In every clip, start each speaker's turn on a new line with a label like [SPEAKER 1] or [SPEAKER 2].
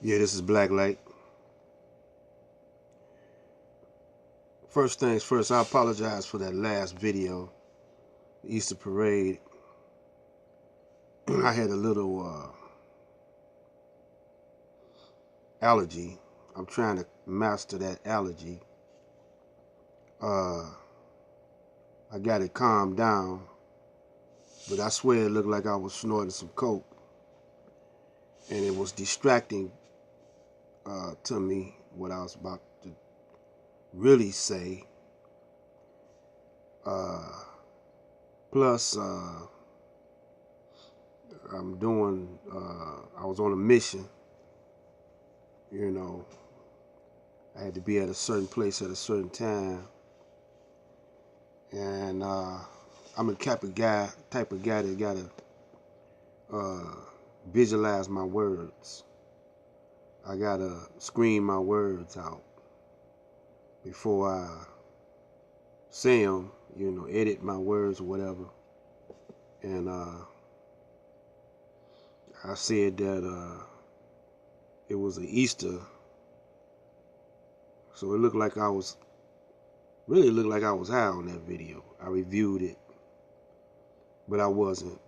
[SPEAKER 1] Yeah, this is Black Light. First things first, I apologize for that last video, the Easter parade. I had a little allergy. I'm trying to master that allergy. Uh, I got it calmed down, but I swear it looked like I was snorting some coke, and it was distracting to me what I was about to really say. Uh, plus, I was on a mission, you know. I had to be at a certain place at a certain time, and I'm the type of guy that gotta uh, visualize my words. I gotta scream my words out before I say them, edit my words or whatever. And I said that it was an Easter, so it looked like I was high on that video. I reviewed it, but I wasn't.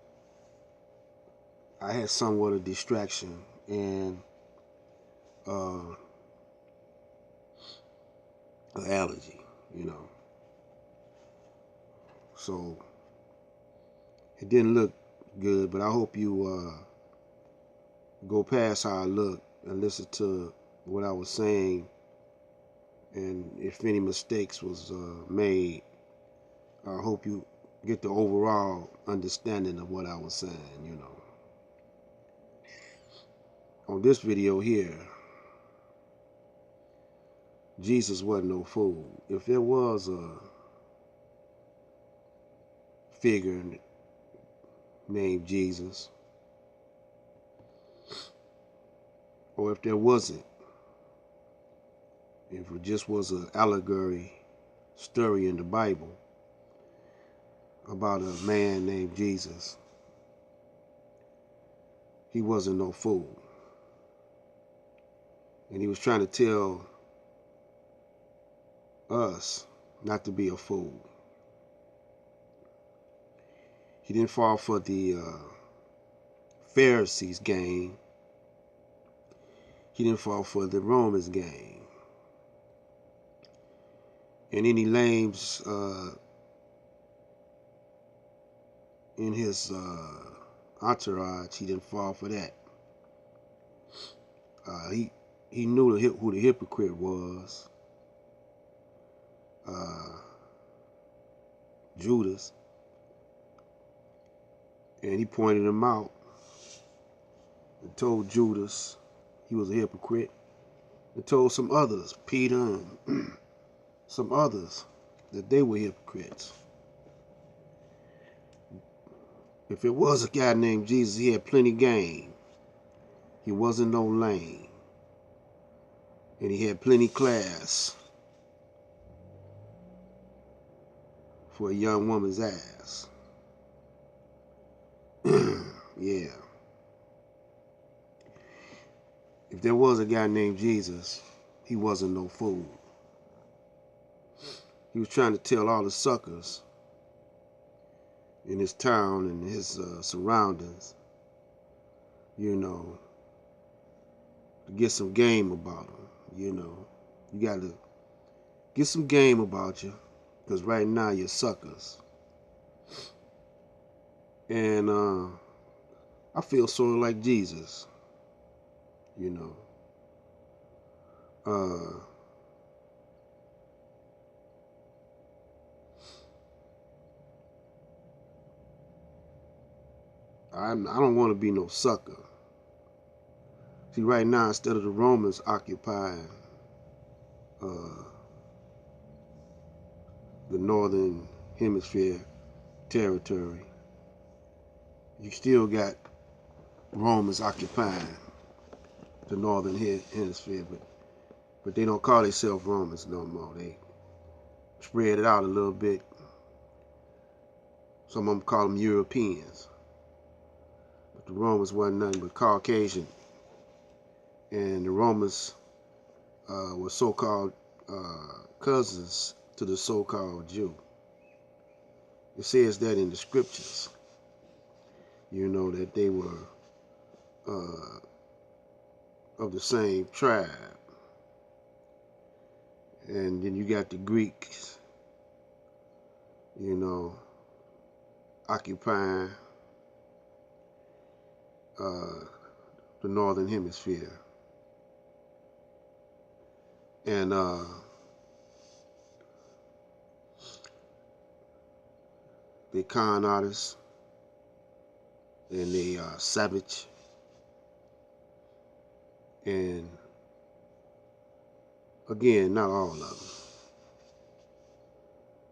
[SPEAKER 1] I had somewhat of distraction and an allergy, you know. So it didn't look good, but I hope you go past how I look and listen to what I was saying, and if any mistakes was made, I hope you get the overall understanding of what I was saying. On this video here, Jesus wasn't no fool. If there was a figure named Jesus, or if there wasn't, if it just was an allegory story in the Bible about a man named Jesus, he wasn't no fool. And he was trying to tell us not to be a fool. He didn't fall for the Pharisees' game. He didn't fall for the Romans' game. And any lames in his entourage, he didn't fall for that. He knew who the hypocrite was, Judas, and he pointed him out and told Judas he was a hypocrite, and told some others, Peter and some others, that they were hypocrites. If it was a guy named Jesus, he had plenty game. He wasn't no lame. And he had plenty class for a young woman's ass. Yeah. If there was a guy named Jesus, he wasn't no fool. He was trying to tell all the suckers in his town and his surroundings, to get some game about him. You got to get some game about you, because right now you're suckers. And I feel sort of like Jesus, uh, I don't want to be no sucker. See, right now, instead of the Romans occupying the northern hemisphere territory, you still got Romans occupying the northern hemisphere, but they don't call themselves Romans no more. They spread it out a little bit. Some of them call them Europeans. But the Romans wasn't nothing but Caucasian and the Romans were so-called cousins to the so-called Jew. It says that in the scriptures, you know, that they were of the same tribe. And then you got the Greeks, you know, occupying the northern hemisphere. And they con artists, and they savage, and again, not all of them.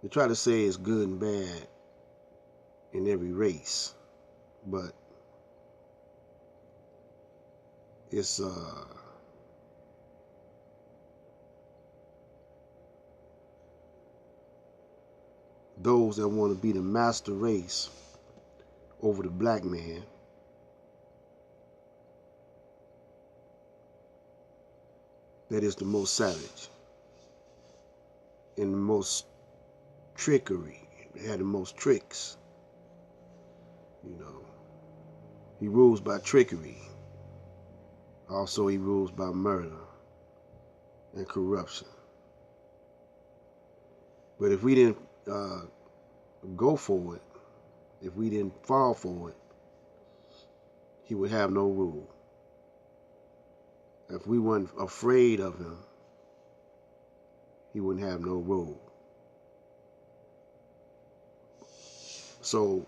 [SPEAKER 1] They try to say it's good and bad in every race, but it's those that want to be the master race over the black man that is the most savage and the most trickery. They had the most tricks. You know, he rules by trickery. Also, he rules by murder and corruption. But if we didn't go for it, if we didn't fall for it, he would have no rule. If we weren't afraid of him, he wouldn't have no rule. So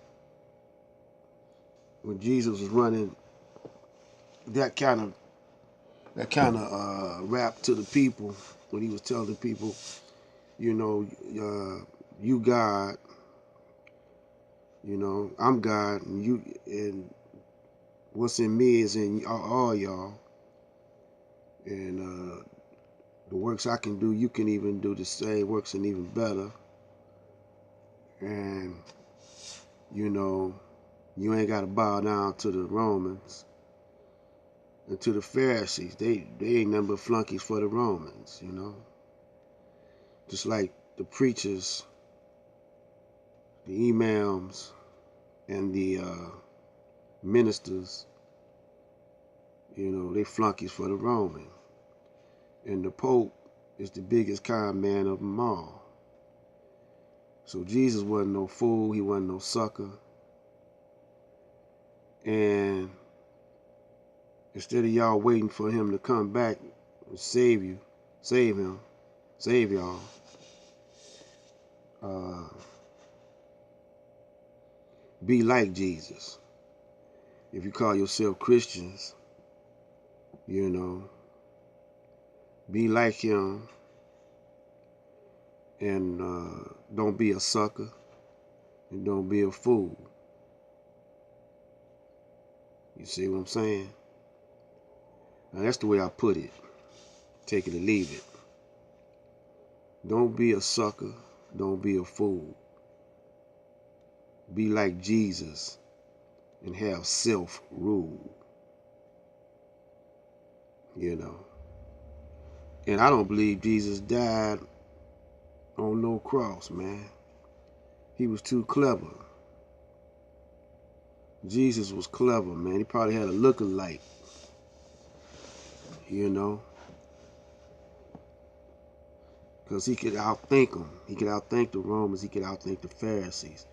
[SPEAKER 1] when Jesus was running that kind of rap to the people, when he was telling the people, you know, you God, you know, I'm God, and you, and what's in me is in all y'all, and the works I can do, you can even do the same works and even better. And you know, you ain't got to bow down to the Romans and to the Pharisees. They ain't nothing but flunkies for the Romans, you know. Just like the preachers, the imams, and the ministers, you know, they flunkies for the Roman. And the Pope is the biggest con man of them all. So Jesus wasn't no fool. He wasn't no sucker. And instead of y'all waiting for him to come back and save you, save him, save y'all, be like Jesus. If you call yourself Christians, you know, be like him, and don't be a sucker, and don't be a fool. You see what I'm saying? Now that's the way I put it. Take it or leave it. Don't be a sucker. Don't be a fool. Be like Jesus and have self-rule. You know. And I don't believe Jesus died on no cross, man. He was too clever. Jesus was clever, man. He probably had a look-alike. You know. Because he could outthink them. He could outthink the Romans. He could outthink the Pharisees.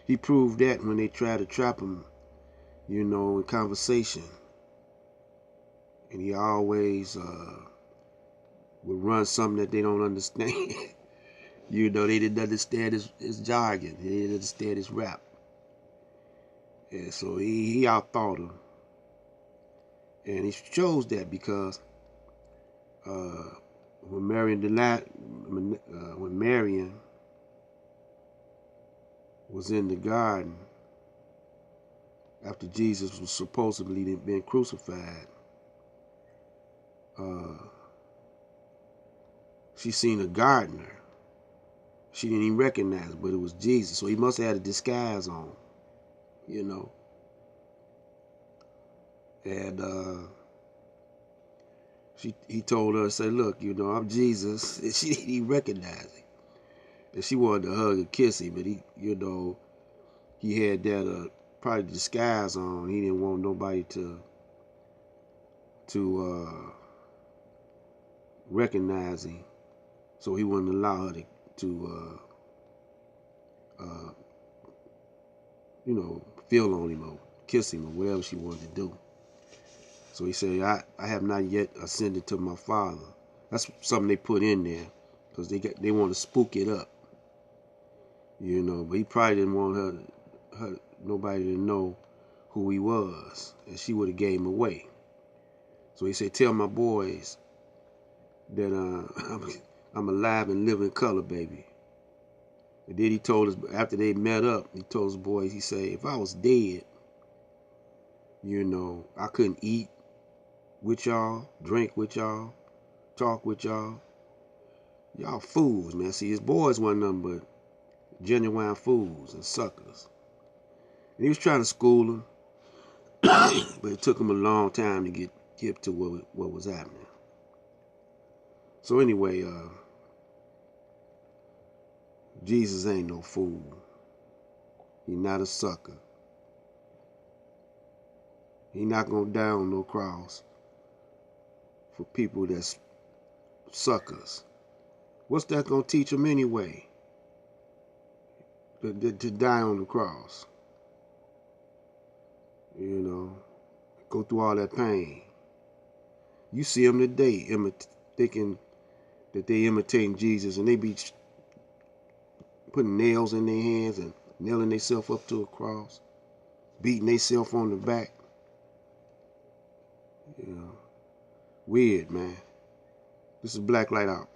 [SPEAKER 1] He proved that when they tried to trap him, you know, in conversation. And he always would run something that they don't understand. You know, they didn't understand his jargon. They didn't understand his rap. And so he outthought him. And he chose that because when Marian was in the garden after Jesus was supposedly been crucified, she seen a gardener. She didn't even recognize it, but it was Jesus. So he must have had a disguise on, you know. And He told her, say, look, you know, I'm Jesus. And she didn't even recognize him. And she wanted to hug and kiss him, but he, you know, he had that probably disguise on. He didn't want nobody to recognize him, so he wouldn't allow her to you know, feel on him or kiss him or whatever she wanted to do. So he said, I have not yet ascended to my Father. That's something they put in there because they want to spook it up, you know. But he probably didn't want nobody to know who he was, and she would have gave him away. So he said, tell my boys that I'm alive and live in color, baby. And then he told us, after they met up, he told his boys, he said, if I was dead, you know, I couldn't eat with y'all, drink with y'all, talk with y'all. Y'all fools, man. See, his boys wasn't nothing but genuine fools and suckers. And he was trying to school them, but it took him a long time to get to what was happening. So anyway, Jesus ain't no fool. He not a sucker. He not gonna die on no cross for people that's suckers. What's that gonna teach them anyway? To die on the cross. You know, go through all that pain. You see them today thinking that they imitating Jesus, and they be putting nails in their hands and nailing themselves up to a cross, beating themselves on the back. You know, weird, man. This is Black Light Out.